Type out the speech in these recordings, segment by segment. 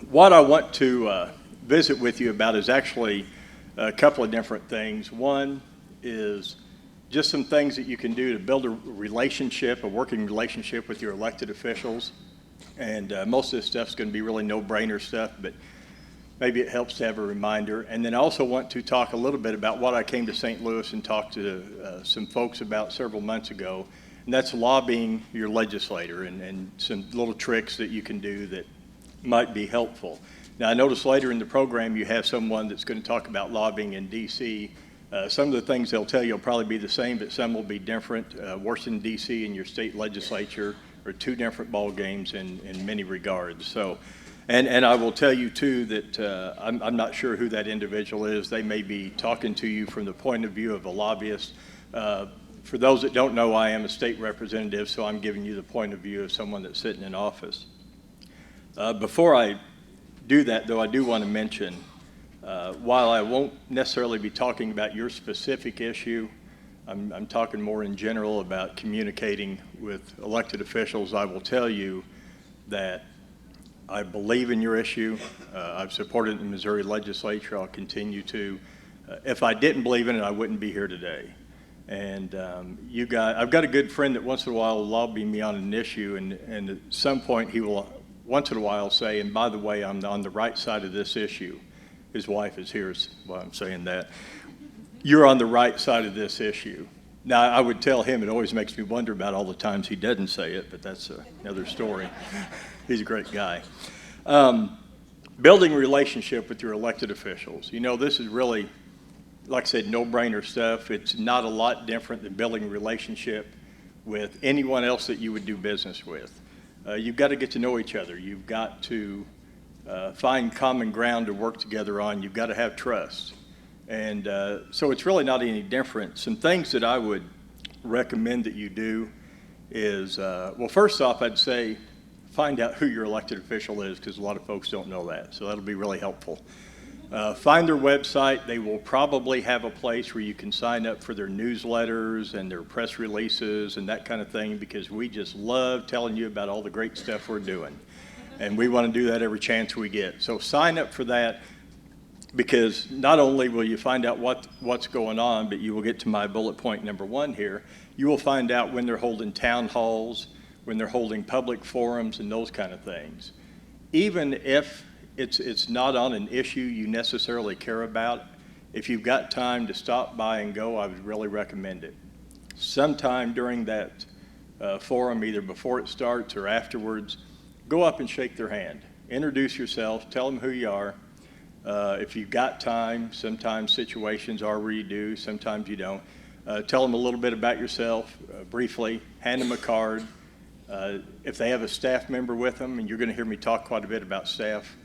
What I want to visit with you about is actually a couple of different things. One is just some things that you can do to build a relationship, a working relationship with your elected officials. And most of this stuff is going to be really no-brainer stuff, but maybe it helps to have a reminder. And then I also want to talk a little bit about what I came to St. Louis and talked to some folks about several months ago, and that's lobbying your legislator and some little tricks that you can do that might be helpful. Now, I noticed later in the program you have someone that's going to talk about lobbying in D.C. Some of the things they'll tell you will probably be the same, but some will be different. Washington, D.C. and your state legislature are two different ball games in many regards. So, and I will tell you, too, that I'm not sure who that individual is. They may be talking to you from the point of view of a lobbyist. For those that don't know, I am a state representative, so I'm giving you the point of view of someone that's sitting in office. Before I do that, though, I do want to mention, while I won't necessarily be talking about your specific issue, I'm talking more in general about communicating with elected officials. I will tell you that I believe in your issue. I've supported it in the Missouri legislature. I'll continue to. If I didn't believe in it, I wouldn't be here today. And I've got a good friend that once in a while will lobby me on an issue, and at some point he will once in a while say, and by the way, I'm on the right side of this issue. His wife is here, is why I'm saying that. You're on the right side of this issue. Now, I would tell him, it always makes me wonder about all the times he doesn't say it, but that's another story. He's a great guy. Building a relationship with your elected officials. You know, this is really, like I said, no-brainer stuff. It's not a lot different than building a relationship with anyone else that you would do business with. You've got to get to know each other. You've got to find common ground to work together on. You've got to have trust. And so it's really not any different. Some things that I would recommend that you do is, well, first off, I'd say find out who your elected official is, because a lot of folks don't know that. So that'll be really helpful. Find their website. They will probably have a place where you can sign up for their newsletters and their press releases and that kind of thing, because we just love telling you about all the great stuff we're doing. And we want to do that every chance we get. So sign up for that, because not only will you find out what's going on, but you will get to my bullet point number one here. You will find out when they're holding town halls, when they're holding public forums and those kind of things. Even if it's not on an issue you necessarily care about, if you've got time to stop by and go, I would really recommend it. Sometime during that forum, either before it starts or afterwards, go up and shake their hand. Introduce yourself, tell them who you are. If you've got time, sometimes situations are where you do, sometimes you don't. Tell them a little bit about yourself briefly, hand them a card. If they have a staff member with them, and you're going to hear me talk quite a bit about staff,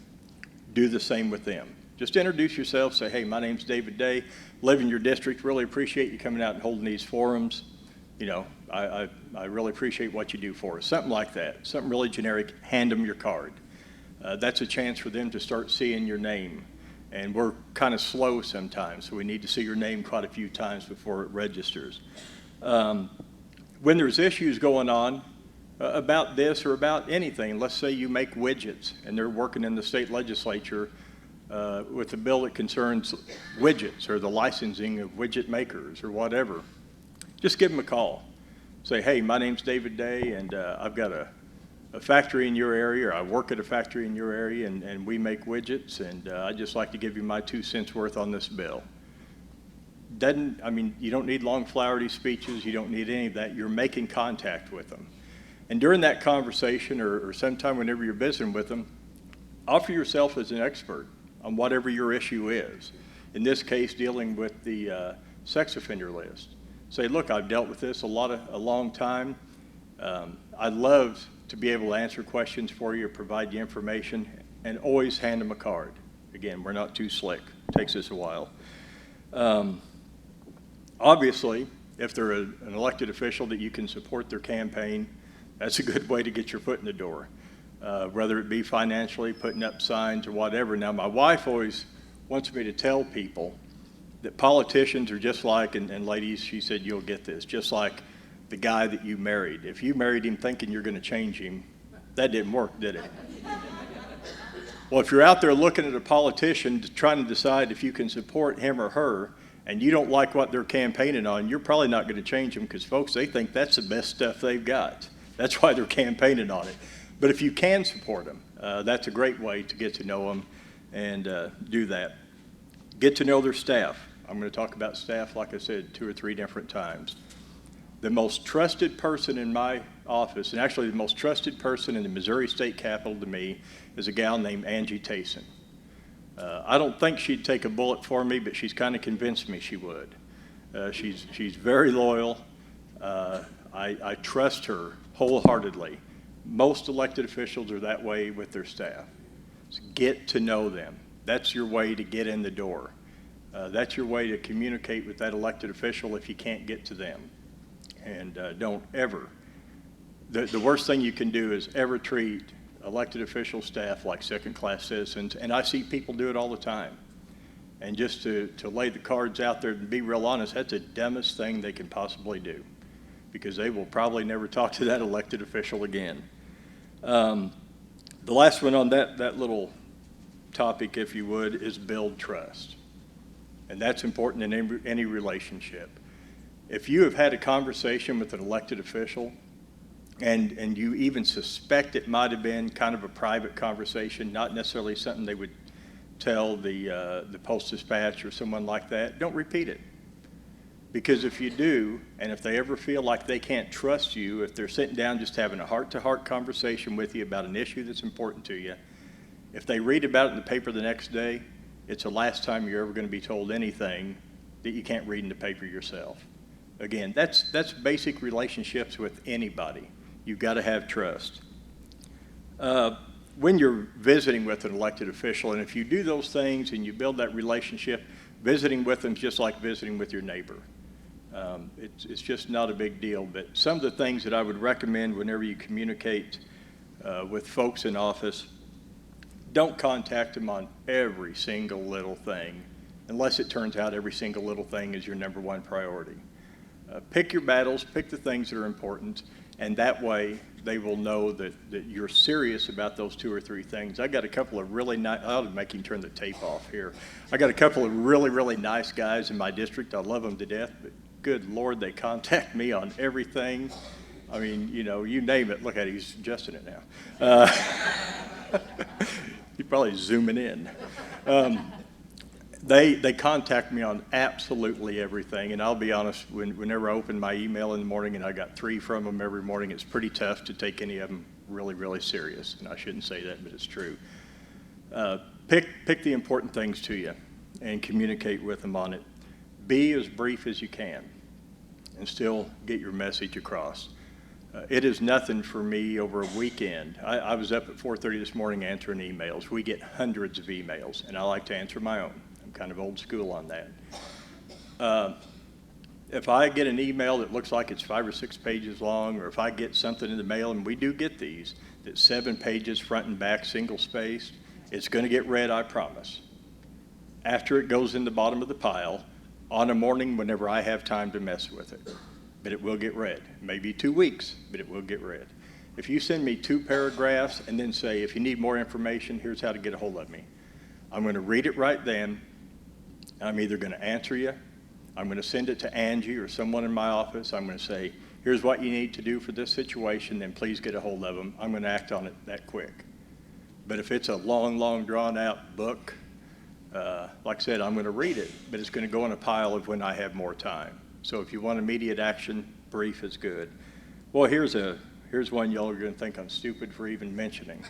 do the same with them. Just introduce yourself, say, hey, my name's David Day, live in your district, really appreciate you coming out and holding these forums. You know, I really appreciate what you do for us. Something like that, something really generic, hand them your card. That's a chance for them to start seeing your name. And we're kind of slow sometimes, so we need to see your name quite a few times before it registers. When there's issues going on about this or about anything, let's say you make widgets and they're working in the state legislature with a bill that concerns widgets or the licensing of widget makers or whatever, just give them a call. Say, hey, my name's David Day, and I've got a factory in your area, or I work at a factory in your area, and we make widgets, and I'd just like to give you my 2 cents worth on this bill. You don't need long flowery speeches, you don't need any of that. You're making contact with them. And during that conversation, or sometime whenever you're visiting with them, offer yourself as an expert on whatever your issue is. In this case, dealing with the sex offender list. Say, look, I've dealt with this a long time. I'd love to be able to answer questions for you, provide you information, and always hand them a card. Again, we're not too slick. It takes us a while. Obviously, if they're an elected official that you can support their campaign, that's a good way to get your foot in the door, whether it be financially, putting up signs or whatever. Now, my wife always wants me to tell people that politicians are just like, and ladies, she said you'll get this, just like the guy that you married. If you married him thinking you're going to change him, that didn't work, did it? Well, if you're out there looking at a politician trying to decide if you can support him or her, and you don't like what they're campaigning on, you're probably not going to change them because, folks, they think that's the best stuff they've got. That's why they're campaigning on it. But if you can support them, that's a great way to get to know them and do that. Get to know their staff. I'm going to talk about staff, like I said, 2 or 3 different times. The most trusted person in my office, and actually the most trusted person in the Missouri State Capitol to me, is a gal named Angie Tayson. I don't think she'd take a bullet for me, but she's kind of convinced me she would. She's very loyal. I trust her wholeheartedly. Most elected officials are that way with their staff. So get to know them. That's your way to get in the door. That's your way to communicate with that elected official if you can't get to them. And don't ever, the worst thing you can do is ever treat elected official staff like second-class citizens, and I see people do it all the time. And just to lay the cards out there and be real honest, that's the dumbest thing they can possibly do, because they will probably never talk to that elected official again. The last one on that little topic, if you would, is build trust. And that's important in any relationship. If you have had a conversation with an elected official and you even suspect it might have been kind of a private conversation, not necessarily something they would tell the Post-Dispatch or someone like that, don't repeat it. Because if you do, and if they ever feel like they can't trust you, if they're sitting down just having a heart-to-heart conversation with you about an issue that's important to you, if they read about it in the paper the next day, it's the last time you're ever going to be told anything that you can't read in the paper yourself. Again, that's basic relationships with anybody. You've got to have trust. When you're visiting with an elected official, and if you do those things and you build that relationship, visiting with them is just like visiting with your neighbor. It's just not a big deal, but some of the things that I would recommend whenever you communicate with folks in office, don't contact them on every single little thing, unless it turns out every single little thing is your number one priority. Pick your battles, pick the things that are important, and that way they will know that you're serious about those 2 or 3 things. I got a couple of really nice, I'll make him turn the tape off here. I got a couple of really, really nice guys in my district. I love them to death, but good Lord, they contact me on everything. I mean, you know, you name it. Look at it, he's adjusting it now. He's probably zooming in. They contact me on absolutely everything, and I'll be honest, whenever I open my email in the morning, and I got 3 from them every morning, it's pretty tough to take any of them really, really serious. And I shouldn't say that, but it's true. Pick the important things to you and communicate with them on it. Be as brief as you can and still get your message across. It is nothing for me over a weekend. I was up at 4:30 this morning answering emails. We get hundreds of emails, and I like to answer my own. I'm kind of old school on that. If I get an email that looks like it's 5 or 6 pages long, or if I get something in the mail, and we do get these, that's 7 pages front and back, single-spaced, it's going to get read, I promise. After it goes in the bottom of the pile, on a morning whenever I have time to mess with it. But it will get read. Maybe 2 weeks, but it will get read. If you send me 2 paragraphs and then say, if you need more information, here's how to get a hold of me, I'm going to read it right then. I'm either going to answer you, I'm going to send it to Angie or someone in my office. I'm going to say, here's what you need to do for this situation, then please get a hold of them. I'm going to act on it that quick. But if it's a long, long, drawn-out book, like I said, I'm going to read it, but it's going to go in a pile of when I have more time. So if you want immediate action, brief is good. Well, here's one y'all are going to think I'm stupid for even mentioning.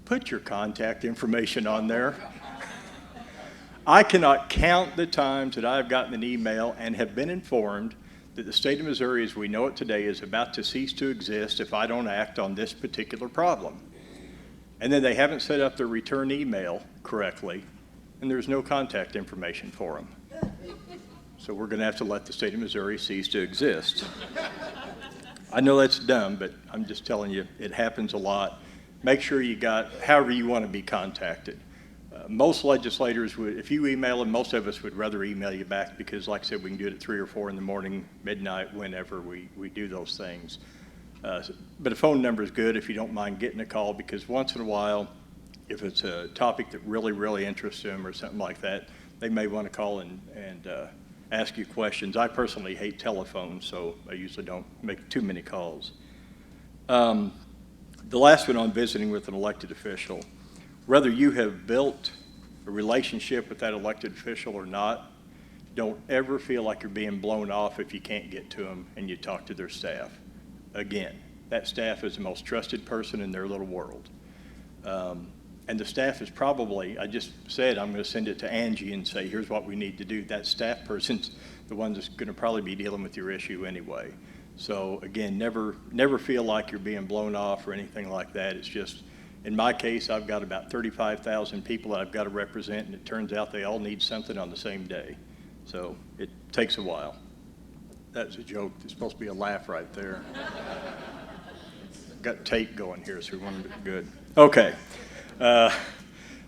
Put your contact information on there. I cannot count the times that I've gotten an email and have been informed that the state of Missouri as we know it today is about to cease to exist if I don't act on this particular problem. And then they haven't set up their return email correctly, and there's no contact information for them. So we're going to have to let the state of Missouri cease to exist. I know that's dumb, but I'm just telling you, it happens a lot. Make sure you got, however you want to be contacted. Most legislators would, if you email them, most of us would rather email you back because, like I said, we can do it at 3 or 4 in the morning, midnight, whenever we do those things. But a phone number is good if you don't mind getting a call, because once in a while, if it's a topic that really, really interests them or something like that, they may want to call and ask you questions. I personally hate telephones, so I usually don't make too many calls. The last one on visiting with an elected official, whether you have built a relationship with that elected official or not, don't ever feel like you're being blown off if you can't get to them and you talk to their staff. Again, that staff is the most trusted person in their little world. And the staff is probably, I just said I'm going to send it to Angie and say, here's what we need to do. That staff person's the one that's going to probably be dealing with your issue anyway. So again, never feel like you're being blown off or anything like that. It's just, in my case, I've got about 35,000 people that I've got to represent, and it turns out they all need something on the same day. So it takes a while. That was a joke. There's supposed to be a laugh right there. Got tape going here, so we want to be good. Okay.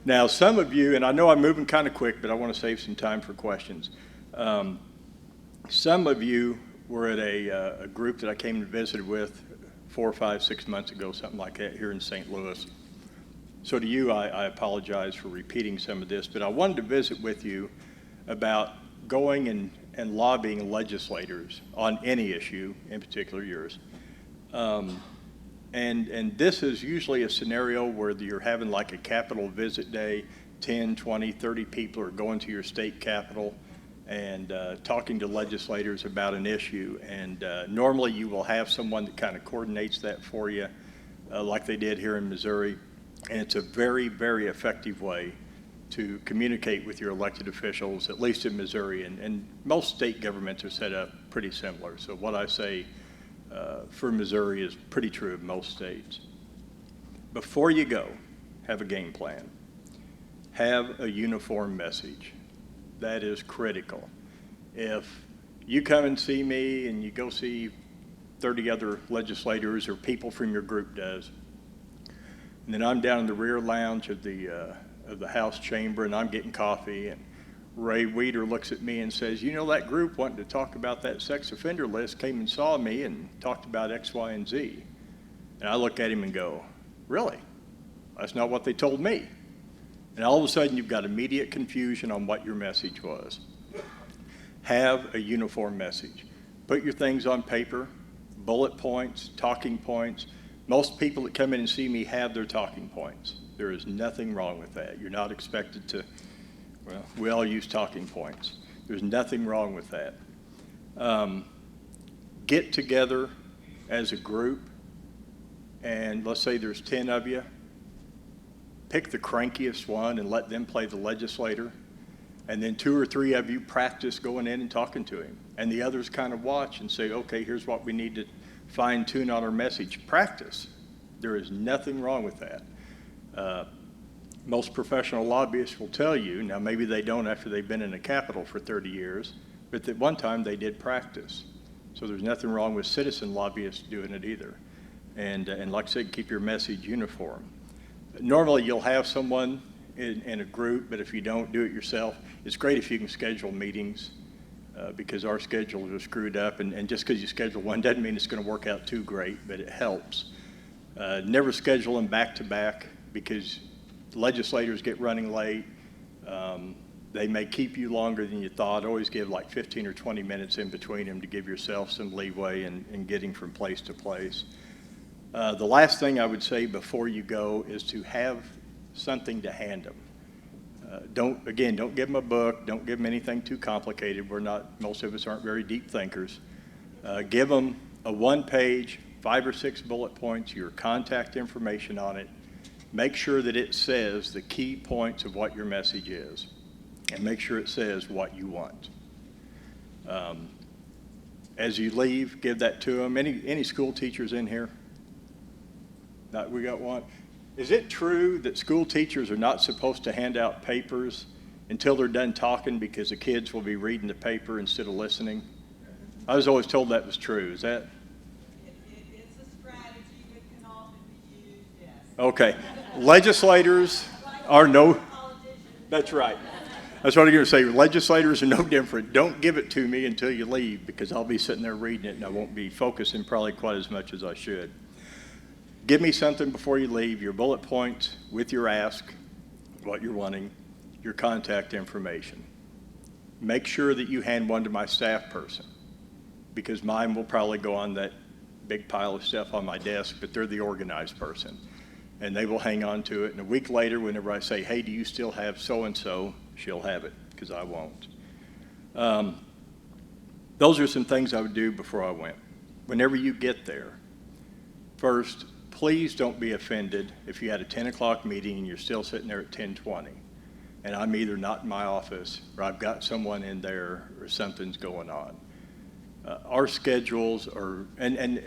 Now, some of you, and I know I'm moving kind of quick, but I want to save some time for questions. Some of you were at a group that I came and visited with 4, 5, 6 months ago, something like that, here in St. Louis. So to you, I apologize for repeating some of this, but I wanted to visit with you about going and lobbying legislators on any issue, in particular yours. And this is usually a scenario where you're having like a Capitol visit day, 10, 20, 30 people are going to your state capitol and talking to legislators about an issue. And normally you will have someone that kind of coordinates that for you, like they did here in Missouri. And it's a very, very effective way to communicate with your elected officials, at least in Missouri. And most state governments are set up pretty similar. So what I say for Missouri is pretty true of most states. Before you go, have a game plan. Have a uniform message. That is critical. If you come and see me and you go see 30 other legislators or people from your group does, and then I'm down in the rear lounge of the House chamber and I'm getting coffee, and Ray Weeder looks at me and says, you know, that group wanting to talk about that sex offender list came and saw me and talked about X, Y, and Z. And I look at him and go, really? That's not what they told me. And all of a sudden you've got immediate confusion on what your message was. Have a uniform message. Put your things on paper, bullet points, talking points. Most people that come in and see me have their talking points. There is nothing wrong with that. You're not expected to, well, we all use talking points. There's nothing wrong with that. Get together as a group, and let's say there's 10 of you. Pick the crankiest one and let them play the legislator. And then 2 or 3 of you practice going in and talking to him. And the others kind of watch and say, okay, here's what we need to fine tune on our message. Practice. There is nothing wrong with that. Most professional lobbyists will tell you, now maybe they don't after they've been in the Capitol for 30 years, but at one time they did practice. So there's nothing wrong with citizen lobbyists doing it either. And like I said, keep your message uniform. Normally you'll have someone in a group, but if you don't, do it yourself. It's great if you can schedule meetings because our schedules are screwed up, and just because you schedule one doesn't mean it's going to work out too great, but it helps. Never schedule them back to back because legislators get running late. They may keep you longer than you thought. Always give like 15 or 20 minutes in between them to give yourself some leeway in getting from place to place. The last thing I would say before you go is to have something to hand them. Don't give them a book. Don't give them anything too complicated. Most of us aren't very deep thinkers. Give them a 1-page, 5 or 6 bullet points, your contact information on it. Make sure that it says the key points of what your message is, and make sure it says what you want. As you leave, give that to them. Any school teachers in here? We got one. Is it true that school teachers are not supposed to hand out papers until they're done talking because the kids will be reading the paper instead of listening? I was always told that was true. Is that? It's a strategy that can often be used, yes. Okay. Legislators are no, that's right. That's what I'm going to say. Legislators are no different. Don't give it to me until you leave because I'll be sitting there reading it and I won't be focusing probably quite as much as I should. give me something before you leave, your bullet points with your ask, what you're wanting, your contact information. Make sure that you hand one to my staff person, because mine will probably go on that big pile of stuff on my desk, but they're the organized person. And they will hang on to it. And a week later, whenever I say, hey, do you still have so-and-so, she'll have it, because I won't. Those are some things I would do before I went. Whenever you get there, first, please don't be offended if you had a 10 o'clock meeting and you're still sitting there at 10:20, and I'm either not in my office or I've got someone in there or something's going on. Our schedules are, and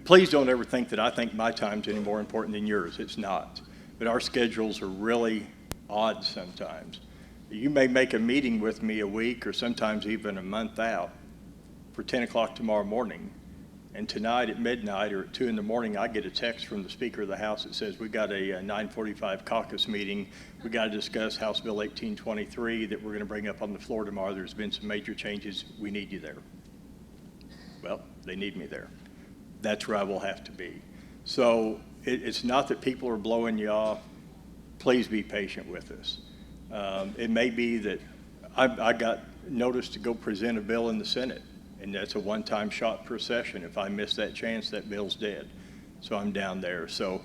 please don't ever think that I think my time's any more important than yours. It's not. But our schedules are really odd sometimes. You may make a meeting with me a week or sometimes even a month out for 10 o'clock tomorrow morning. And tonight at midnight or at 2 in the morning, I get a text from the Speaker of the House that says, we got a 9:45 caucus meeting. We got to discuss House Bill 1823 that we're going to bring up on the floor tomorrow. There's been some major changes. We need you there. Well, they need me there. That's where I will have to be. So it's not that people are blowing you off. Please be patient with us. It may be that I got noticed to go present a bill in the Senate, and that's a one-time shot per session. If I miss that chance, that bill's dead. So I'm down there. So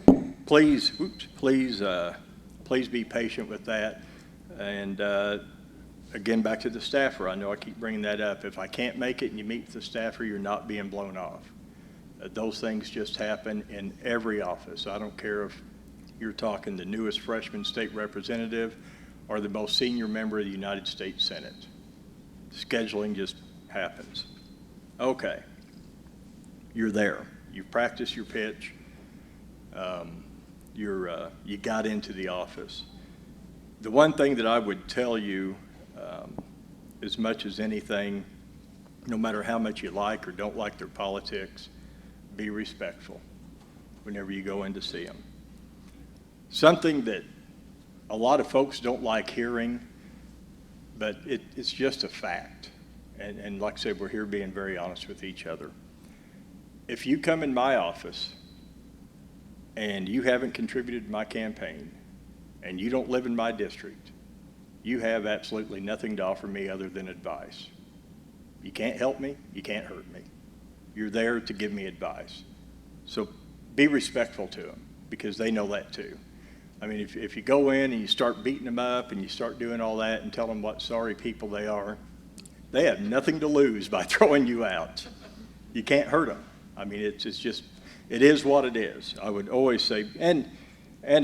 please be patient with that. And again, back to the staffer. I know I keep bringing that up. If I can't make it and you meet with the staffer, you're not being blown off. Those things just happen in every office. I don't care if you're talking the newest freshman state representative or the most senior member of the United States Senate. Scheduling just happens. Okay, you're there. You've practiced your pitch. You got into the office. The one thing that I would tell you, as much as anything, no matter how much you like or don't like their politics, be respectful whenever you go in to see them. Something that a lot of folks don't like hearing, but it's just a fact. And like I said, we're here being very honest with each other. If you come in my office and you haven't contributed to my campaign and you don't live in my district, you have absolutely nothing to offer me other than advice. You can't help me, you can't hurt me. You're there to give me advice. So be respectful to them, because they know that too. I mean, if you go in and you start beating them up and you start doing all that and tell them what sorry people they are, they have nothing to lose by throwing you out. You can't hurt them. I mean, it's just, it is what it is. I would always say, and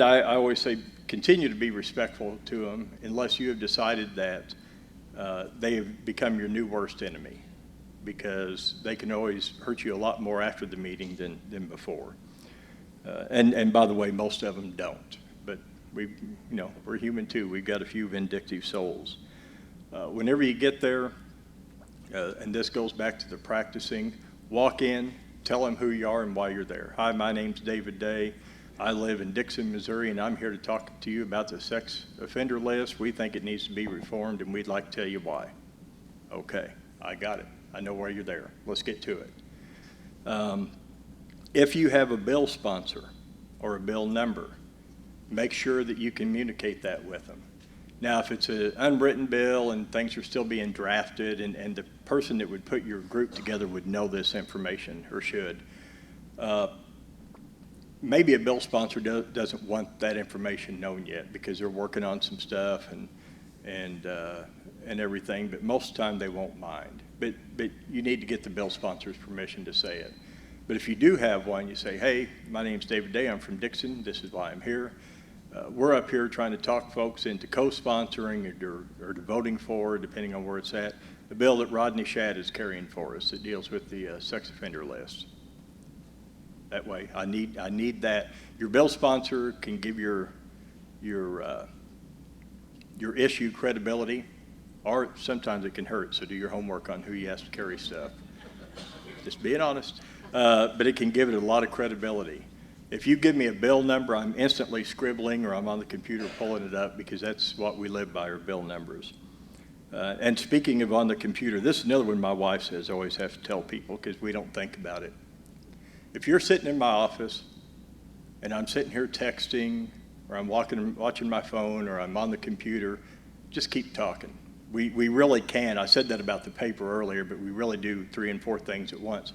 I always say, continue to be respectful to them unless you have decided that they have become your new worst enemy, because they can always hurt you a lot more after the meeting than before. And by the way, most of them don't. But we're human too. We've got a few vindictive souls. Whenever you get there, and this goes back to the practicing, walk in, tell them who you are and why you're there. Hi, my name's David Day. I live in Dixon, Missouri, and I'm here to talk to you about the sex offender list. We think it needs to be reformed, and we'd like to tell you why. Okay, I got it. I know why you're there. Let's get to it. If you have a bill sponsor or a bill number, make sure that you communicate that with them. Now, if it's an unwritten bill and things are still being drafted, and the person that would put your group together would know this information, or should, maybe a bill sponsor doesn't want that information known yet because they're working on some stuff and everything, but most of the time they won't mind. But you need to get the bill sponsor's permission to say it. But if you do have one, you say, hey, my name's David Day, I'm from Dixon, this is why I'm here. We're up here trying to talk folks into co-sponsoring or to voting for, depending on where it's at, the bill that Rodney Shadd is carrying for us that deals with the sex offender list. That way, I need that. Your bill sponsor can give your issue credibility, or sometimes it can hurt, so do your homework on who you ask to carry stuff. Just being honest. But it can give it a lot of credibility. If you give me a bill number, I'm instantly scribbling, or I'm on the computer pulling it up, because that's what we live by, are bill numbers. And speaking of on the computer, this is another one my wife says I always have to tell people, because we don't think about it. If you're sitting in my office and I'm sitting here texting, or I'm watching my phone, or I'm on the computer, just keep talking. We really can. I said that about the paper earlier, but we really do 3 and 4 things at once.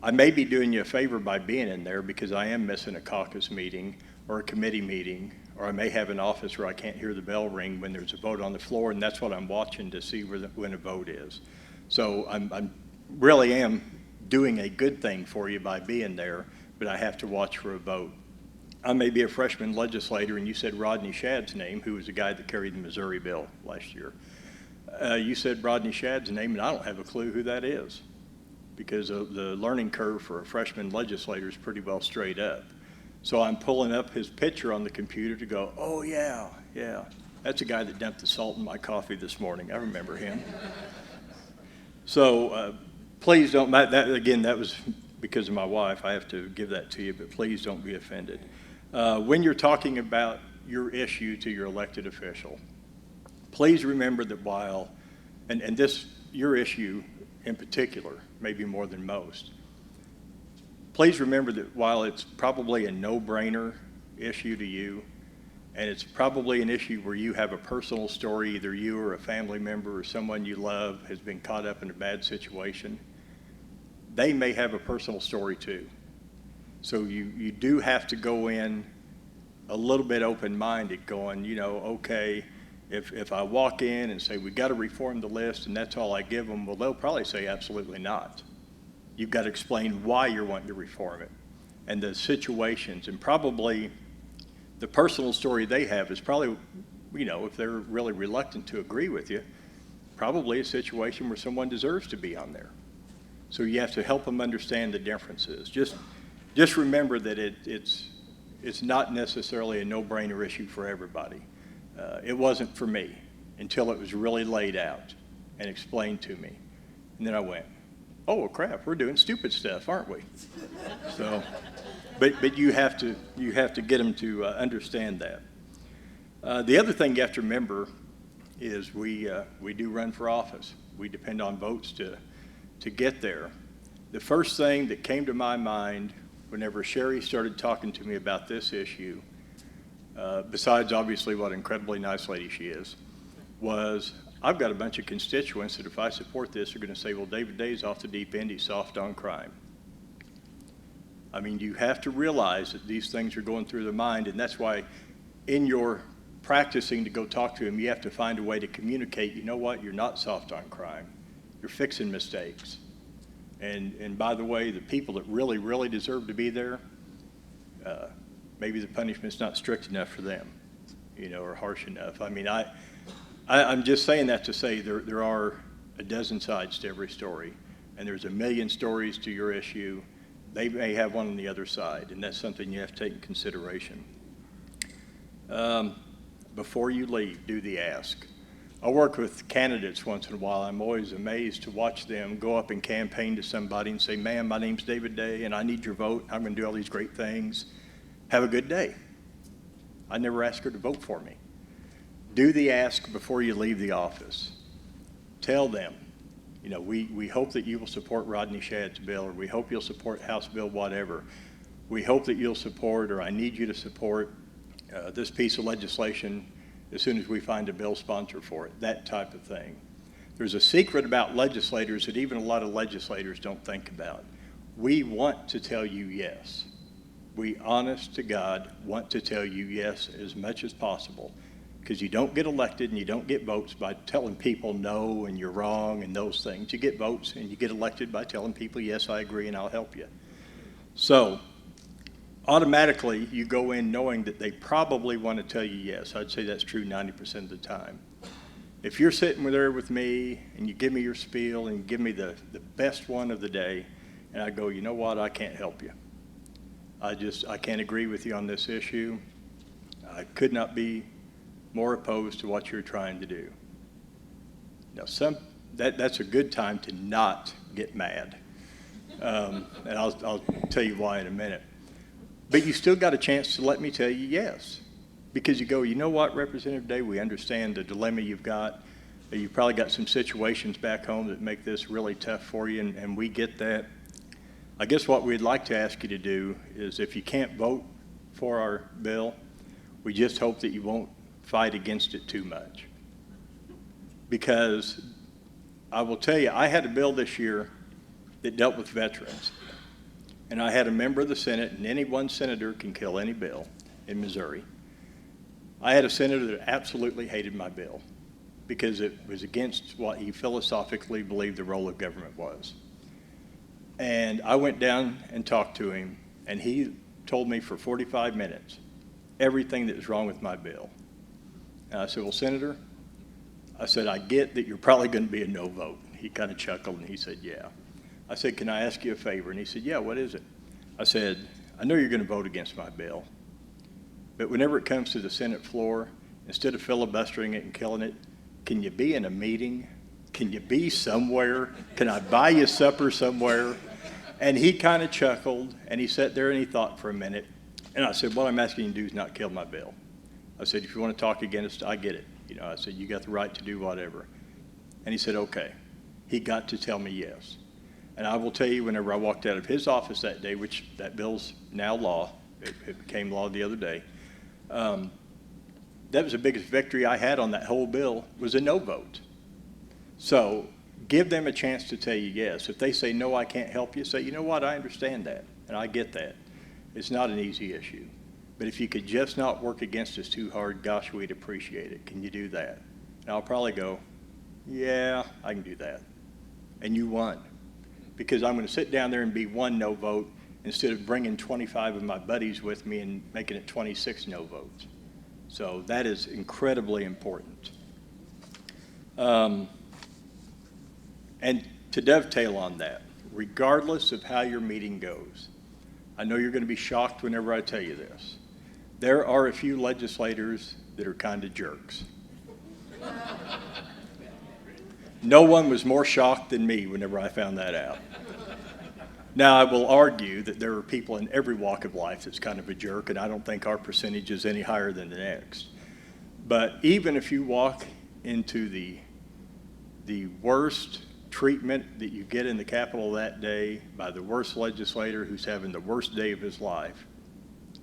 I may be doing you a favor by being in there because I am missing a caucus meeting or a committee meeting, or I may have an office where I can't hear the bell ring when there's a vote on the floor, and that's what I'm watching to see when a vote is. So I'm really am doing a good thing for you by being there, but I have to watch for a vote. I may be a freshman legislator, and you said Rodney Shadd's name, who was the guy that carried the Missouri bill last year. You said Rodney Shadd's name, and I don't have a clue who that is, because the learning curve for a freshman legislator is pretty well straight up. So I'm pulling up his picture on the computer to go, oh yeah, that's the guy that dumped the salt in my coffee this morning. I remember him. So please don't, that was because of my wife. I have to give that to you, but please don't be offended. When you're talking about your issue to your elected official, please remember that while, and this, your issue in particular, maybe more than most, please remember that while it's probably a no-brainer issue to you, and it's probably an issue where you have a personal story, either you or a family member or someone you love has been caught up in a bad situation, they may have a personal story too. So you do have to go in a little bit open-minded, going, okay, if I walk in and say, we got to reform the list and that's all I give them, well, they'll probably say absolutely not. You've got to explain why you're wanting to reform it and the situations, and probably the personal story they have is probably, if they're really reluctant to agree with you, probably a situation where someone deserves to be on there. So you have to help them understand the differences. Just remember that it's not necessarily a no-brainer issue for everybody. It wasn't for me until it was really laid out and explained to me. And then I went, oh, well, crap, we're doing stupid stuff, aren't we? So, but you have to get them to understand that. The other thing you have to remember is we do run for office. We depend on votes to get there. The first thing that came to my mind whenever Sherry started talking to me about this issue, besides obviously what an incredibly nice lady she is, was I've got a bunch of constituents that if I support this are going to say, well, David Day's off the deep end, he's soft on crime. I mean, you have to realize that these things are going through their mind, and that's why in your practicing to go talk to him, you have to find a way to communicate, you know what, you're not soft on crime. You're fixing mistakes. And by the way, the people that really, really deserve to be there, maybe the punishment's not strict enough for them, or harsh enough. I mean, I'm just saying that to say there are a dozen sides to every story, and there's a million stories to your issue. They may have one on the other side, and that's something you have to take in consideration. Before you leave, do the ask. I work with candidates once in a while. I'm always amazed to watch them go up and campaign to somebody and say, ma'am, my name's David Day, and I need your vote. I'm going to do all these great things. Have a good day. I never ask her to vote for me. Do the ask before you leave the office. Tell them, we hope that you will support Rodney Shadd's bill, or we hope you'll support House Bill whatever. We hope that you'll support, or I need you to support this piece of legislation as soon as we find a bill sponsor for it, that type of thing. There's a secret about legislators that even a lot of legislators don't think about. We want to tell you yes. We, honest to God, want to tell you yes as much as possible, because you don't get elected and you don't get votes by telling people no and you're wrong and those things. You get votes and you get elected by telling people, yes, I agree and I'll help you. So automatically you go in knowing that they probably want to tell you yes. I'd say that's true 90% of the time. If you're sitting there with me and you give me your spiel and you give me the best one of the day, and I go, you know what, I can't help you. I can't agree with you on this issue. I could not be more opposed to what you're trying to do. Now, that's a good time to not get mad. And I'll tell you why in a minute. But you still got a chance to let me tell you yes. Because you go, you know what, Representative Day, we understand the dilemma you've got. You've probably got some situations back home that make this really tough for you, and we get that. I guess what we'd like to ask you to do is, if you can't vote for our bill. We just hope that you won't fight against it too much. Because I will tell you, I had a bill this year that dealt with veterans. And I had a member of the Senate, and any one senator can kill any bill in Missouri. I had a senator that absolutely hated my bill because it was against what he philosophically believed the role of government was. And I went down and talked to him, and he told me for 45 minutes everything that was wrong with my bill. And I said, well, Senator, I said, I get that you're probably going to be a no vote. He kind of chuckled, and he said, yeah. I said, can I ask you a favor? And he said, yeah, what is it? I said, I know you're going to vote against my bill, but whenever it comes to the Senate floor, instead of filibustering it and killing it, can you be in a meeting? Can you be somewhere? Can I buy you supper somewhere? And he kind of chuckled, and he sat there and he thought for a minute. And I said, what I'm asking you to do is not kill my bill. I said, if you want to talk against it, I get it. You know, I said, you got the right to do whatever. And he said, okay. He got to tell me yes. And I will tell you, whenever I walked out of his office that day, which that bill's now law, it became law the other day, that was the biggest victory I had on that whole bill, was a no vote. So give them a chance to tell you yes. If they say, no, I can't help you, say, you know what, I understand that, and I get that. It's not an easy issue. But if you could just not work against us too hard, gosh, we'd appreciate it. Can you do that? And I'll probably go, yeah, I can do that. And you won. Because I'm going to sit down there and be one no vote instead of bringing 25 of my buddies with me and making it 26 no votes. So that is incredibly important. And to dovetail on that, regardless of how your meeting goes, I know you're going to be shocked whenever I tell you this. There are a few legislators that are kind of jerks. No one was more shocked than me whenever I found that out. Now, I will argue that there are people in every walk of life that's kind of a jerk, and I don't think our percentage is any higher than the next. But even if you walk into the worst treatment that you get in the Capitol that day by the worst legislator who's having the worst day of his life,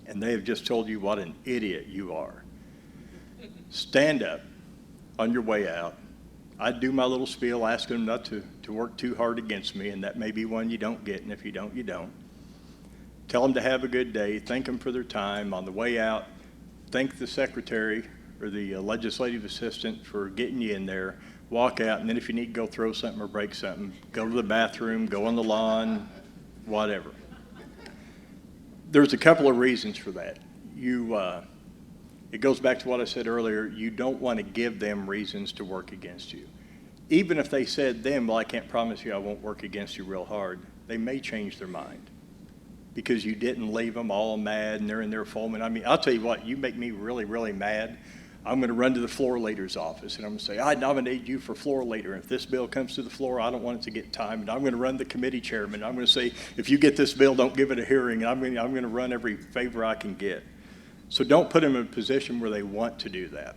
and they have just told you what an idiot you are, stand up on your way out. I'd do my little spiel, ask them not to work too hard against me, and that may be one you don't get, and if you don't, you don't. Tell them to have a good day, thank them for their time. On the way out, thank the secretary or the legislative assistant for getting you in there, walk out, and then if you need to go throw something or break something, go to the bathroom, go on the lawn, whatever. There's a couple of reasons for that. It goes back to what I said earlier. You don't want to give them reasons to work against you. Even if they said them, well, I can't promise you I won't work against you real hard, they may change their mind because you didn't leave them all mad and they're in there foaming. I mean, I'll tell you what, you make me really, really mad. I'm going to run to the floor leader's office and I'm going to say, I nominate you for floor leader. If this bill comes to the floor, I don't want it to get time. And I'm going to run the committee chairman. I'm going to say, if you get this bill, don't give it a hearing. And I'm going to run every favor I can get. So don't put them in a position where they want to do that.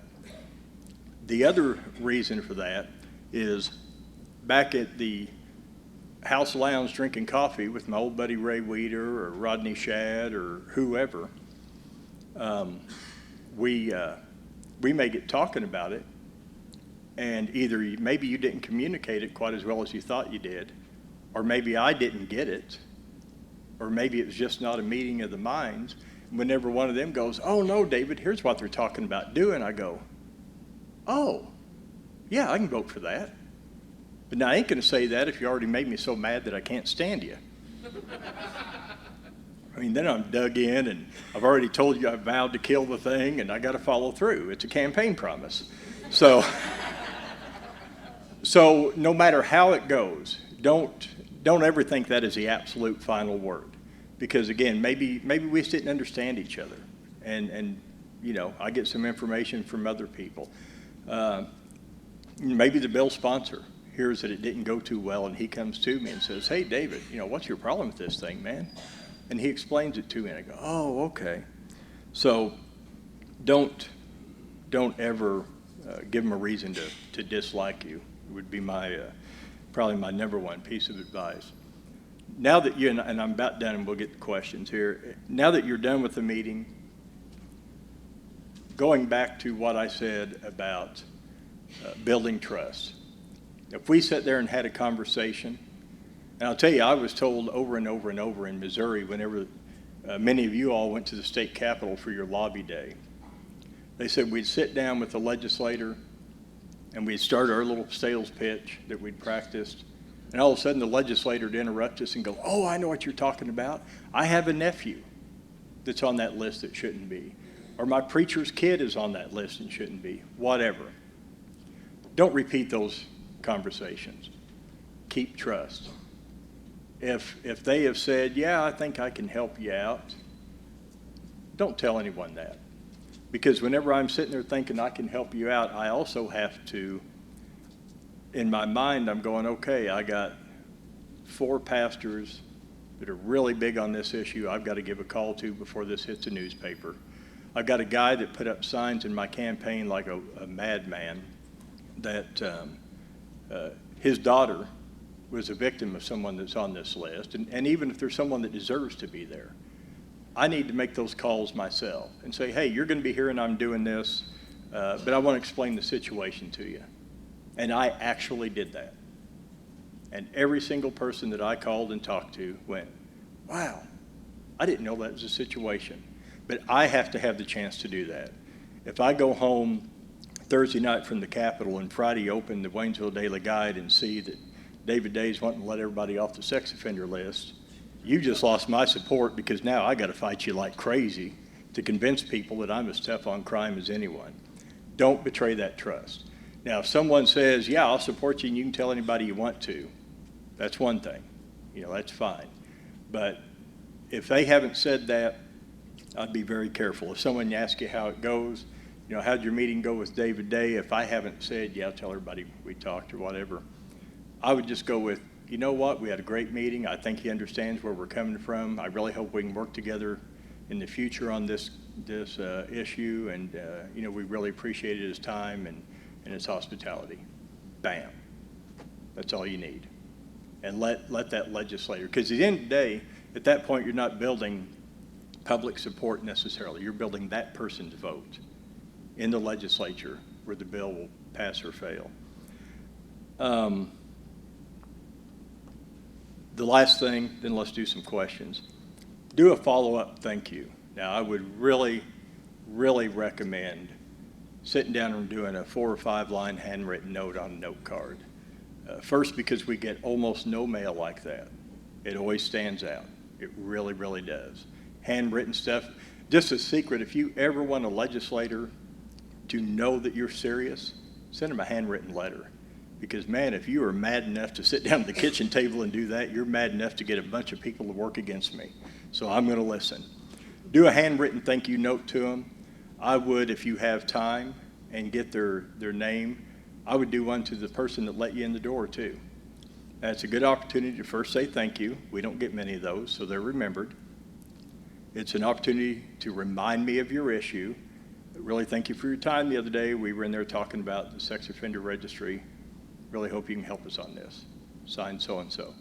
The other reason for that is back at the House Lounge drinking coffee with my old buddy Ray Weeder or Rodney Shadd or whoever, we may get talking about it, and either maybe you didn't communicate it quite as well as you thought you did, or maybe I didn't get it, or maybe it was just not a meeting of the minds. Whenever one of them goes, oh no, David, here's what they're talking about doing, I go, oh, yeah, I can vote for that. But now I ain't going to say that if you already made me so mad that I can't stand you. I mean, then I'm dug in, and I've already told you I vowed to kill the thing, and I got to follow through. It's a campaign promise. So no matter how it goes, don't ever think that is the absolute final word. Because again, maybe we just didn't understand each other, and you know, I get some information from other people. Maybe the bill sponsor hears that it didn't go too well, and he comes to me and says, "Hey, David, you know, what's your problem with this thing, man?" And he explains it to me, and I go, "Oh, okay." So don't ever give them a reason to dislike you. It would be my probably my number one piece of advice. Now that and I'm about done, and we'll get to questions here. Now that you're done with the meeting, going back to what I said about building trust. If we sat there and had a conversation, and I'll tell you, I was told over and over and over in Missouri whenever many of you all went to the state capitol for your lobby day, they said we'd sit down with the legislator and we'd start our little sales pitch that we'd practiced, and all of a sudden the legislator would interrupt us and go, "Oh, I know what you're talking about. I have a nephew that's on that list that shouldn't be. Or my preacher's kid is on that list and shouldn't be." Whatever. Don't repeat those conversations. Keep trust. If they have said, "Yeah, I think I can help you out," don't tell anyone that. Because whenever I'm sitting there thinking I can help you out, I also have to, in my mind, I'm going, okay, I got 4 pastors that are really big on this issue I've got to give a call to before this hits a newspaper. I've got a guy that put up signs in my campaign like a madman that his daughter was a victim of someone that's on this list. And even if there's someone that deserves to be there, I need to make those calls myself and say, "Hey, you're going to be here and I'm doing this, but I want to explain the situation to you." And I actually did that. And every single person that I called and talked to went, "Wow, I didn't know that was a situation." But I have to have the chance to do that. If I go home Thursday night from the Capitol and Friday open the Waynesville Daily Guide and see that David Day's wanting to let everybody off the sex offender list, you just lost my support, because now I got to fight you like crazy to convince people that I'm as tough on crime as anyone. Don't betray that trust. Now, if someone says, "Yeah, I'll support you and you can tell anybody you want to," that's one thing. That's fine. But if they haven't said that, I'd be very careful. If someone asks you how it goes, how'd your meeting go with David Day? If I haven't said, "Yeah, tell everybody we talked," or whatever, I would just go with, "You know what? We had a great meeting. I think he understands where we're coming from. I really hope we can work together in the future on this issue. And, we really appreciated his time and his hospitality." Bam. That's all you need. And let that legislator, because at the end of the day, at that point, you're not building public support necessarily. You're building that person's vote in the legislature where the bill will pass or fail. The last thing, then let's do some questions. Do a follow-up thank you. Now, I would really, really recommend sitting down and doing a 4 or 5 line handwritten note on a note card. First, because we get almost no mail like that. It always stands out. It really, really does. Handwritten stuff. Just a secret, if you ever want a legislator to know that you're serious, send them a handwritten letter. Because, man, if you are mad enough to sit down at the kitchen table and do that, you're mad enough to get a bunch of people to work against me. So I'm going to listen. Do a handwritten thank you note to them. I would, if you have time and get their name, I would do one to the person that let you in the door, too. That's a good opportunity to first say thank you. We don't get many of those, so they're remembered. It's an opportunity to remind me of your issue. Really thank you for your time the other day. We were in there talking about the sex offender registry. Really hope you can help us on this. Signed so-and-so.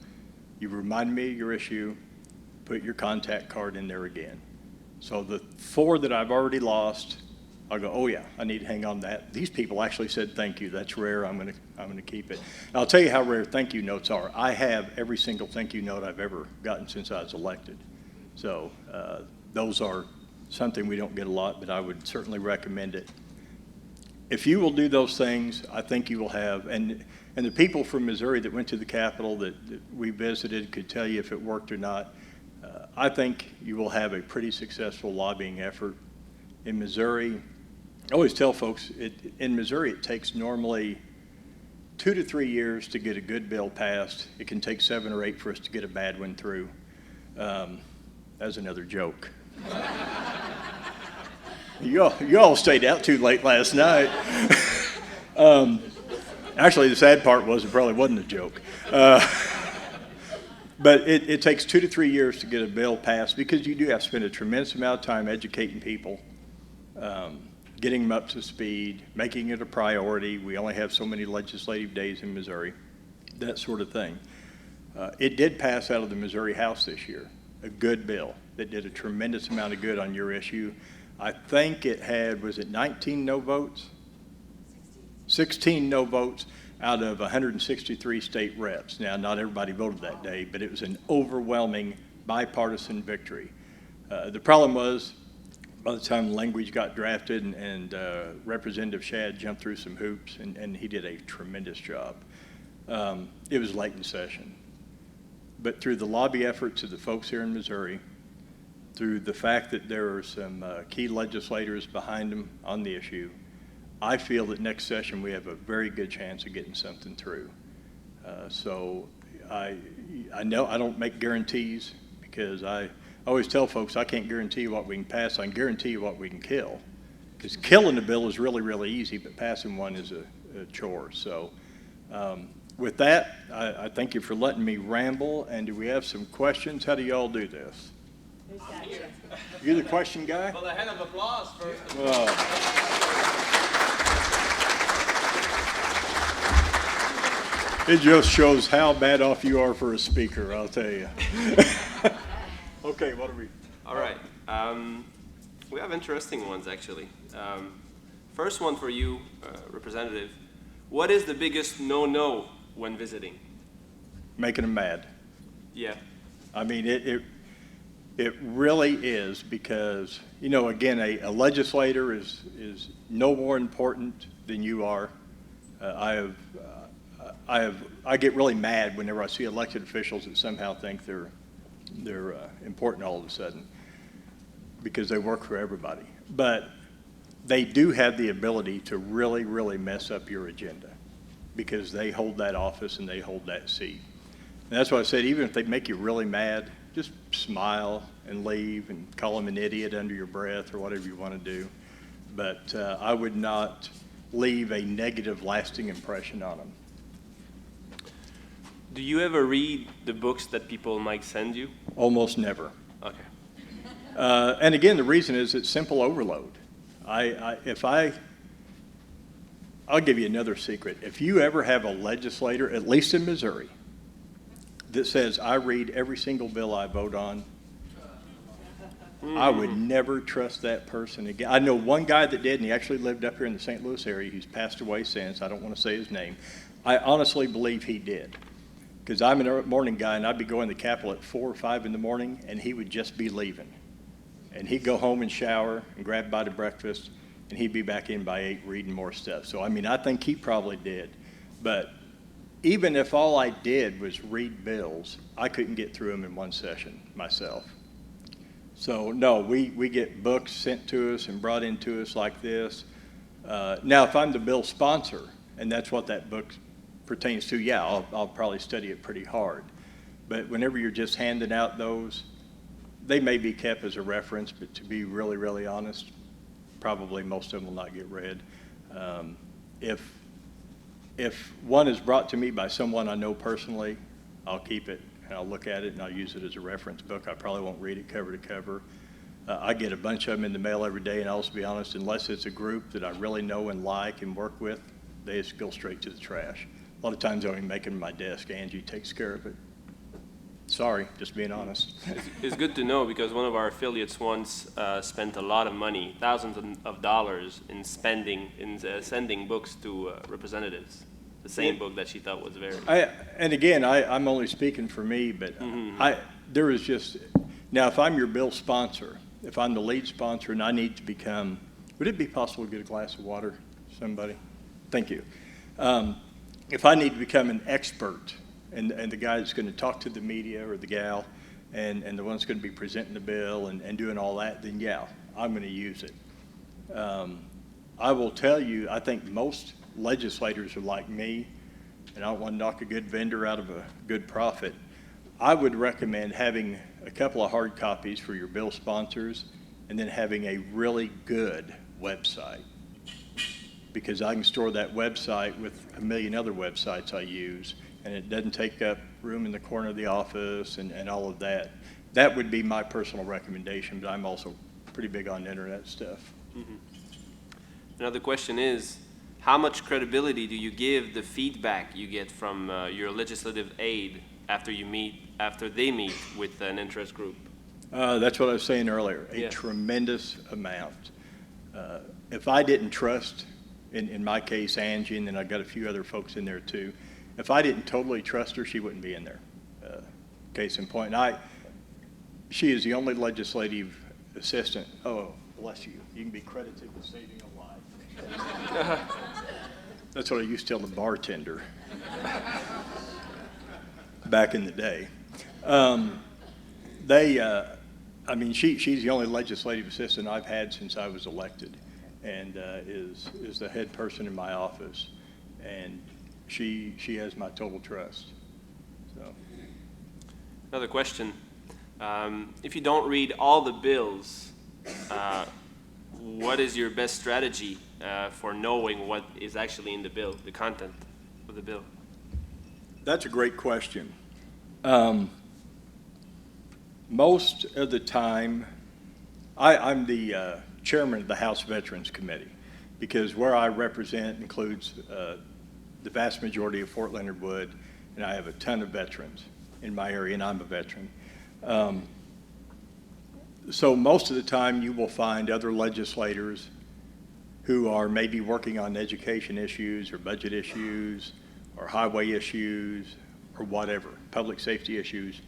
You reminded me of your issue. Put your contact card in there again. So the 4 that I've already lost, I'll go, "Oh yeah, I need to hang on to that. These people actually said thank you. That's rare. I'm gonna keep it." And I'll tell you how rare thank you notes are. I have every single thank you note I've ever gotten since I was elected. So those are something we don't get a lot, but I would certainly recommend it. If you will do those things, I think you will have, and the people from Missouri that went to the Capitol that we visited could tell you if it worked or not. I think you will have a pretty successful lobbying effort. In Missouri, I always tell folks, in Missouri it takes normally 2 to 3 years to get a good bill passed. It can take 7 or 8 for us to get a bad one through. That's another joke. You all stayed out too late last night. Actually, the sad part was it probably wasn't a joke. But it takes 2 to 3 years to get a bill passed, because you do have to spend a tremendous amount of time educating people, getting them up to speed, making it a priority. We only have so many legislative days in Missouri, that sort of thing. It did pass out of the Missouri House this year, a good bill that did a tremendous amount of good on your issue. I think it had, was it 19 no votes? 16 no votes out of 163 state reps. Now, not everybody voted that day, but it was an overwhelming bipartisan victory. The problem was, by the time language got drafted and Representative Shad jumped through some hoops, and he did a tremendous job. It was late in session. But through the lobby efforts of the folks here in Missouri, through the fact that there are some key legislators behind them on the issue, I feel that next session we have a very good chance of getting something through. So I know I don't make guarantees, because I always tell folks I can't guarantee you what we can pass. I can guarantee you what we can kill, because killing a bill is really, really easy, but passing one is a chore. So with that, I thank you for letting me ramble. And do we have some questions? How do y'all do this? You're the question guy? Well, a hand of applause first. It just shows how bad off you are for a speaker, I'll tell you. Okay, what are we? All right. We have interesting ones, actually. First one for you, Representative. What is the biggest no-no when visiting? Making them mad. Yeah. I mean, it really is, because, you know, again, a legislator is no more important than you are. I get really mad whenever I see elected officials that somehow think they're important all of a sudden, because they work for everybody. But they do have the ability to really, really mess up your agenda, because they hold that office and they hold that seat. And that's why I said, even if they make you really mad, just smile and leave and call them an idiot under your breath or whatever you want to do. But I would not leave a negative, lasting impression on them. Do you ever read the books that people might send you? Almost never. Okay. And again, the reason is it's simple overload. I'll give you another secret. If you ever have a legislator, at least in Missouri, that says, I read every single bill I vote on, I would never trust that person again. I know one guy that did, and he actually lived up here in the St. Louis area. He's passed away since. I don't want to say his name. I honestly believe he did, because I'm a morning guy, and I'd be going to the Capitol at 4 or 5 in the morning, and he would just be leaving. And he'd go home and shower and grab a bite of breakfast, and he'd be back in by 8 reading more stuff. So, I mean, I think he probably did. But even if all I did was read bills, I couldn't get through them in one session myself. So, no, we get books sent to us and brought into us like this. Now, if I'm the bill sponsor, and that's what that book pertains to, yeah, I'll probably study it pretty hard. But whenever you're just handing out those, they may be kept as a reference, but to be really, really honest, probably most of them will not get read. If one is brought to me by someone I know personally, I'll keep it and I'll look at it and I'll use it as a reference book. I probably won't read it cover to cover. I get a bunch of them in the mail every day, and I'll also be honest, unless it's a group that I really know and like and work with, they just go straight to the trash. A lot of times I don't even make them in my desk. Angie takes care of it. Sorry, just being honest. It's good to know, because one of our affiliates once spent a lot of money, thousands of dollars, in sending books to representatives. The same book that she thought was very. And again, I'm only speaking for me, but there is just, now if I'm your bill sponsor, if I'm the lead sponsor and I need to become, would it be possible to get a glass of water, somebody? Thank you. If I need to become an expert, and the guy that's going to talk to the media or the gal, and the one that's going to be presenting the bill and doing all that, then yeah, I'm going to use it. I will tell you, I think most legislators are like me, and I don't want to knock a good vendor out of a good profit. I would recommend having a couple of hard copies for your bill sponsors, and then having a really good website, because I can store that website with a million other websites I use, and it doesn't take up room in the corner of the office and all of that. That would be my personal recommendation, but I'm also pretty big on internet stuff. Mm-hmm. Another question is, how much credibility do you give the feedback you get from your legislative aide after they meet with an interest group? That's what I was saying earlier, a Yeah. tremendous amount. If I didn't trust, in my case, Angie, and then I've got a few other folks in there too, if I didn't totally trust her, she wouldn't be in there. Case in point, she is the only legislative assistant. Oh, bless you. You can be credited with saving a life. That's what I used to tell the bartender back in the day. She's the only legislative assistant I've had since I was elected, and is the head person in my office, and she has my total trust. So. Another question. If you don't read all the bills, what is your best strategy for knowing what is actually in the bill, the content of the bill? That's a great question. Most of the time, I'm the chairman of the House Veterans Committee, because where I represent includes the vast majority of Fort Leonard Wood, and I have a ton of veterans in my area, and I'm a veteran. So most of the time, you will find other legislators who are maybe working on education issues or budget issues or highway issues or whatever, public safety issues.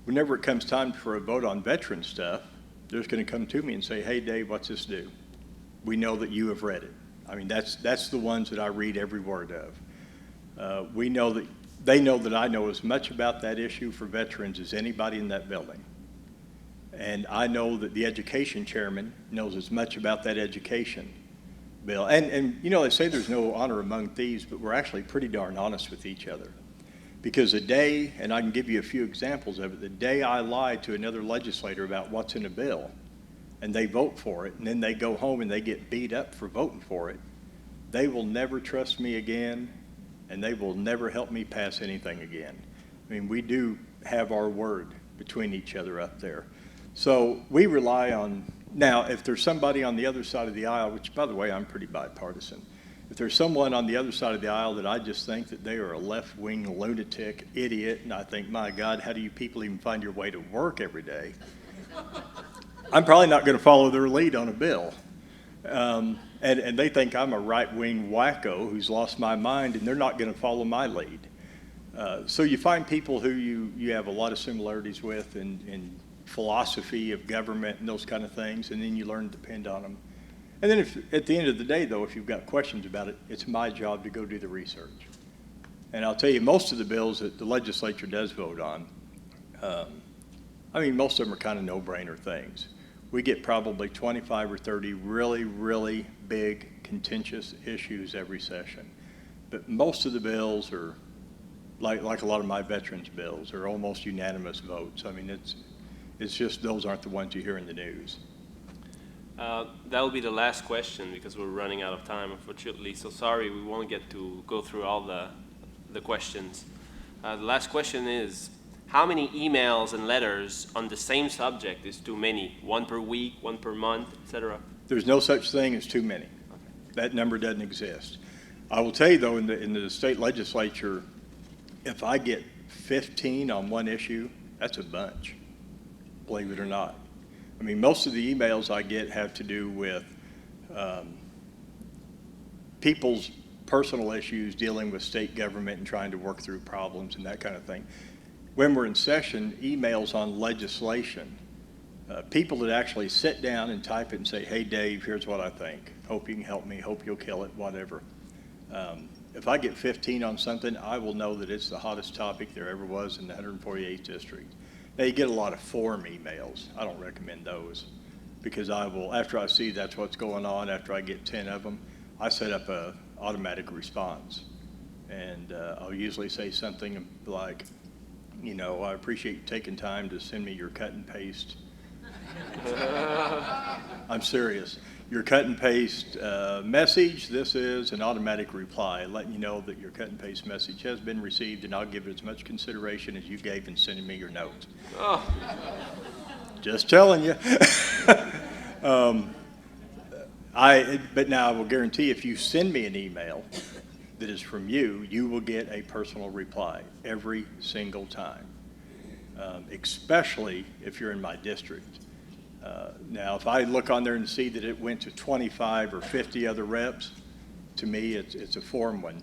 Whenever it comes time for a vote on veteran stuff, they're just going to come to me and say, hey, Dave, what's this do? We know that you have read it. I mean, that's the ones that I read every word of. We know that they know that I know as much about that issue for veterans as anybody in that building. And I know that the education chairman knows as much about that education bill. And you know, they say there's no honor among thieves, but we're actually pretty darn honest with each other. Because the day, and I can give you a few examples of it, the day I lie to another legislator about what's in a bill, and they vote for it, and then they go home and they get beat up for voting for it, they will never trust me again, and they will never help me pass anything again. I mean, we do have our word between each other up there. So we rely on, now, if there's somebody on the other side of the aisle, which, by the way, I'm pretty bipartisan, if there's someone on the other side of the aisle that I just think that they are a left-wing lunatic idiot, and I think, my God, how do you people even find your way to work every day? I'm probably not going to follow their lead on a bill. And they think I'm a right-wing wacko who's lost my mind, and they're not going to follow my lead. So you find people who you have a lot of similarities with in philosophy of government and those kind of things, and then you learn to depend on them. And then at the end of the day, though, if you've got questions about it, it's my job to go do the research. And I'll tell you, most of the bills that the legislature does vote on, most of them are kind of no-brainer things. We get probably 25 or 30 really, really big, contentious issues every session. But most of the bills are, like a lot of my veterans' bills, are almost unanimous votes. I mean, it's just those aren't the ones you hear in the news. That will be the last question because we're running out of time, unfortunately. So sorry, we won't get to go through all the questions. The last question is, how many emails and letters on the same subject is too many? One per week, one per month, etc.? There's no such thing as too many. Okay. That number doesn't exist. I will tell you, though, in the state legislature, if I get 15 on one issue, that's a bunch, believe it or not. I mean, most of the emails I get have to do with people's personal issues dealing with state government and trying to work through problems and that kind of thing. When we're in session, emails on legislation, people that actually sit down and type it and say, hey, Dave, here's what I think. Hope you can help me. Hope you'll kill it, whatever. If I get 15 on something, I will know that it's the hottest topic there ever was in the 148th district. Now, you get a lot of form emails. I don't recommend those because I will, after I see that's what's going on, after I get 10 of them, I set up a automatic response. And I'll usually say something like, you know, I appreciate you taking time to send me your cut and paste. I'm serious. Your cut and paste message, this is an automatic reply letting you know that your cut and paste message has been received, and I'll give it as much consideration as you gave in sending me your note. Oh. Just telling you. But now I will guarantee if you send me an email that is from you, you will get a personal reply every single time. especially if you're in my district. Now, if I look on there and see that it went to 25 or 50 other reps, to me, it's a Form 1.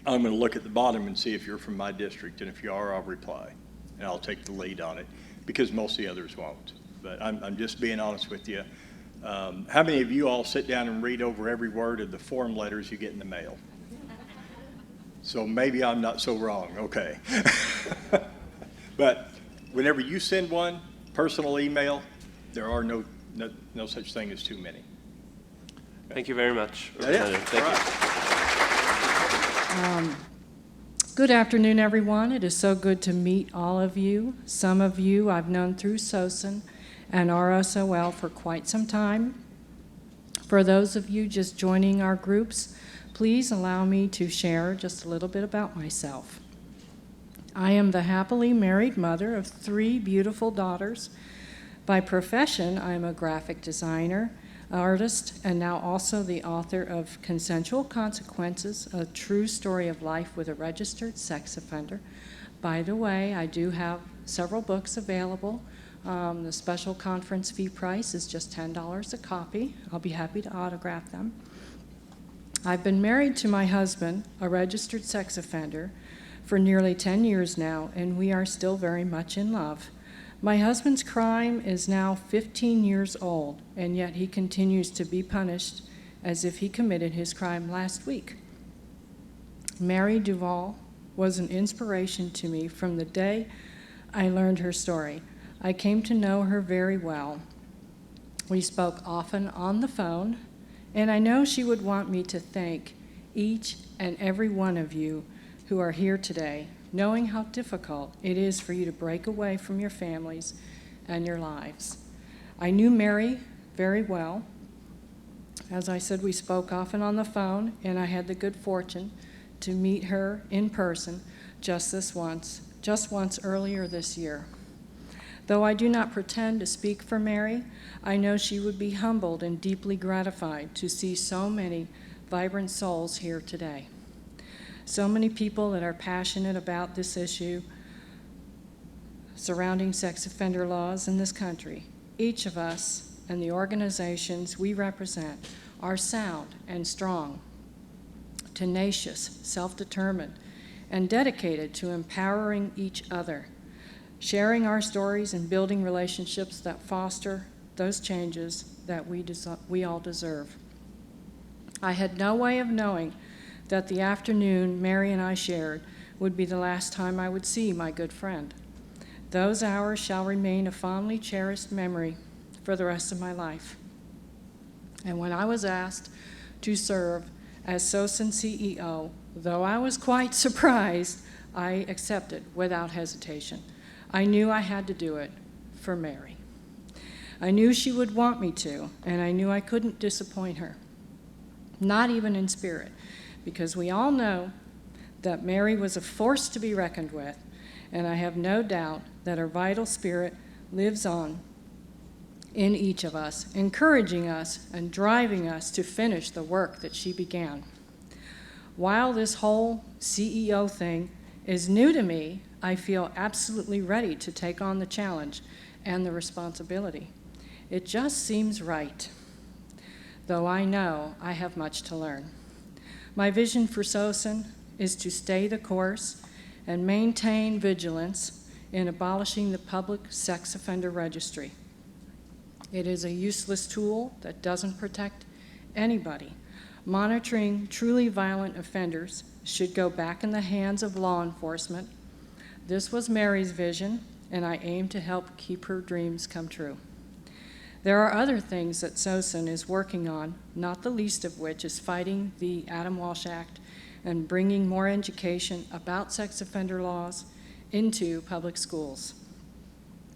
I'm going to look at the bottom and see if you're from my district, and if you are, I'll reply, and I'll take the lead on it, because most of the others won't. But I'm just being honest with you. How many of you all sit down and read over every word of the form letters you get in the mail? So maybe I'm not so wrong, okay. But whenever you send one, personal email, there are no such thing as too many. Thank you very much. Yeah. Thank you. Good afternoon, everyone. It is so good to meet all of you. Some of you I've known through SOSEN and RSOL for quite some time. For those of you just joining our groups, please allow me to share just a little bit about myself. I am the happily married mother of 3 beautiful daughters. By profession, I am a graphic designer, artist, and now also the author of Consensual Consequences, a true story of life with a registered sex offender. By the way, I do have several books available. The special conference fee price is just $10 a copy. I'll be happy to autograph them. I've been married to my husband, a registered sex offender, for nearly 10 years now, and we are still very much in love. My husband's crime is now 15 years old, and yet he continues to be punished as if he committed his crime last week. Mary Duval was an inspiration to me from the day I learned her story. I came to know her very well. We spoke often on the phone, and I know she would want me to thank each and every one of you who are here today, knowing how difficult it is for you to break away from your families and your lives. I knew Mary very well. As I said, we spoke often on the phone, and I had the good fortune to meet her in person just once earlier this year. Though I do not pretend to speak for Mary, I know she would be humbled and deeply gratified to see so many vibrant souls here today. So many people that are passionate about this issue surrounding sex offender laws in this country. Each of us and the organizations we represent are sound and strong, tenacious, self-determined, and dedicated to empowering each other, sharing our stories and building relationships that foster those changes that we all deserve. I had no way of knowing that the afternoon Mary and I shared would be the last time I would see my good friend. Those hours shall remain a fondly cherished memory for the rest of my life. And when I was asked to serve as SOSEN CEO, though I was quite surprised, I accepted without hesitation. I knew I had to do it for Mary. I knew she would want me to, and I knew I couldn't disappoint her, not even in spirit, because we all know that Mary was a force to be reckoned with, and I have no doubt that her vital spirit lives on in each of us, encouraging us and driving us to finish the work that she began. While this whole CEO thing is new to me, I feel absolutely ready to take on the challenge and the responsibility. It just seems right, though I know I have much to learn. My vision for SOSEN is to stay the course and maintain vigilance in abolishing the public sex offender registry. It is a useless tool that doesn't protect anybody. Monitoring truly violent offenders should go back in the hands of law enforcement. This was Mary's vision, and I aim to help keep her dreams come true. There are other things that SOSEN is working on, not the least of which is fighting the Adam Walsh Act and bringing more education about sex offender laws into public schools.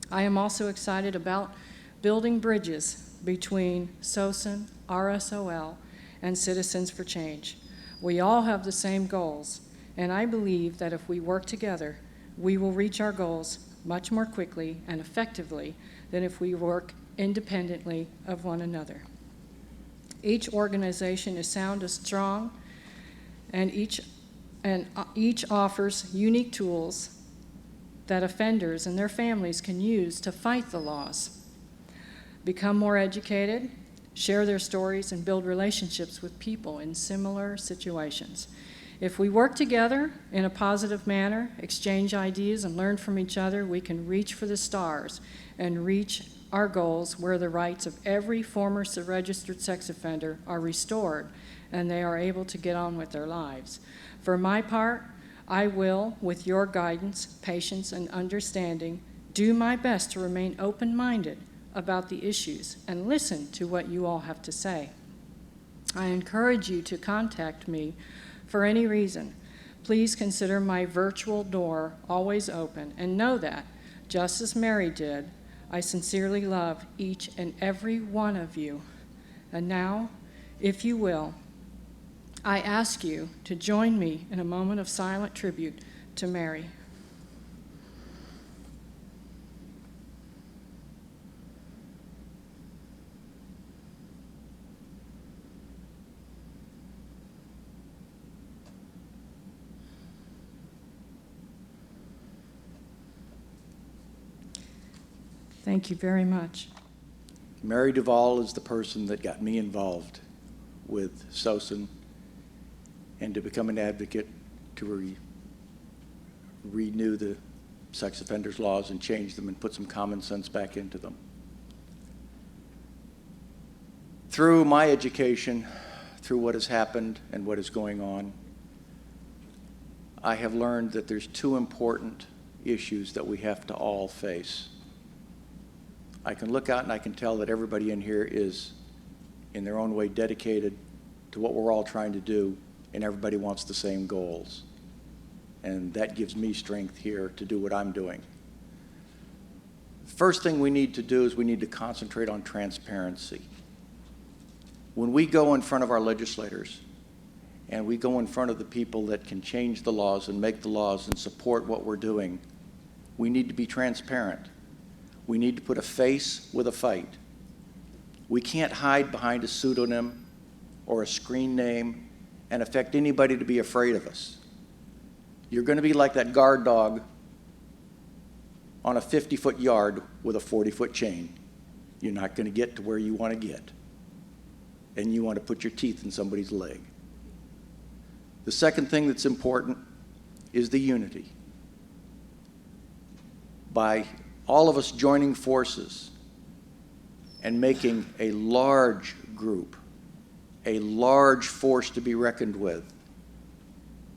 I am also excited about building bridges between SOSEN, RSOL, and Citizens for Change. We all have the same goals, and I believe that if we work together, we will reach our goals much more quickly and effectively than if we work independently of one another. Each organization is sound and strong, and each offers unique tools that offenders and their families can use to fight the laws, become more educated, share their stories, and build relationships with people in similar situations. If we work together in a positive manner, exchange ideas, and learn from each other, we can reach for the stars and reach our goals where the rights of every former registered sex offender are restored and they are able to get on with their lives. For my part, I will, with your guidance, patience, and understanding, do my best to remain open-minded about the issues and listen to what you all have to say. I encourage you to contact me for any reason. Please consider my virtual door always open and know that, just as Mary did, I sincerely love each and every one of you. And now, if you will, I ask you to join me in a moment of silent tribute to Mary. Thank you very much. Mary Duvall is the person that got me involved with SOSEN and to become an advocate to renew the sex offenders laws and change them and put some common sense back into them. Through my education, through what has happened and what is going on, I have learned that there's two important issues that we have to all face. I can look out and I can tell that everybody in here is, in their own way, dedicated to what we're all trying to do, and everybody wants the same goals. And that gives me strength here to do what I'm doing. First thing we need to do is we need to concentrate on transparency. When we go in front of our legislators and we go in front of the people that can change the laws and make the laws and support what we're doing, we need to be transparent. We need to put a face with a fight. We can't hide behind a pseudonym or a screen name and affect anybody to be afraid of us. You're going to be like that guard dog on a 50-foot yard with a 40-foot chain. You're not going to get to where you want to get. And you want to put your teeth in somebody's leg. The second thing that's important is the unity. By all of us joining forces and making a large group, a large force to be reckoned with,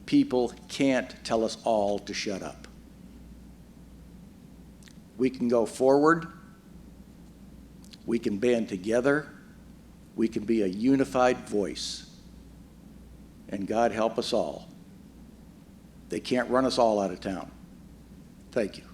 people can't tell us all to shut up. We can go forward, we can band together, we can be a unified voice, and God help us all. They can't run us all out of town. Thank you.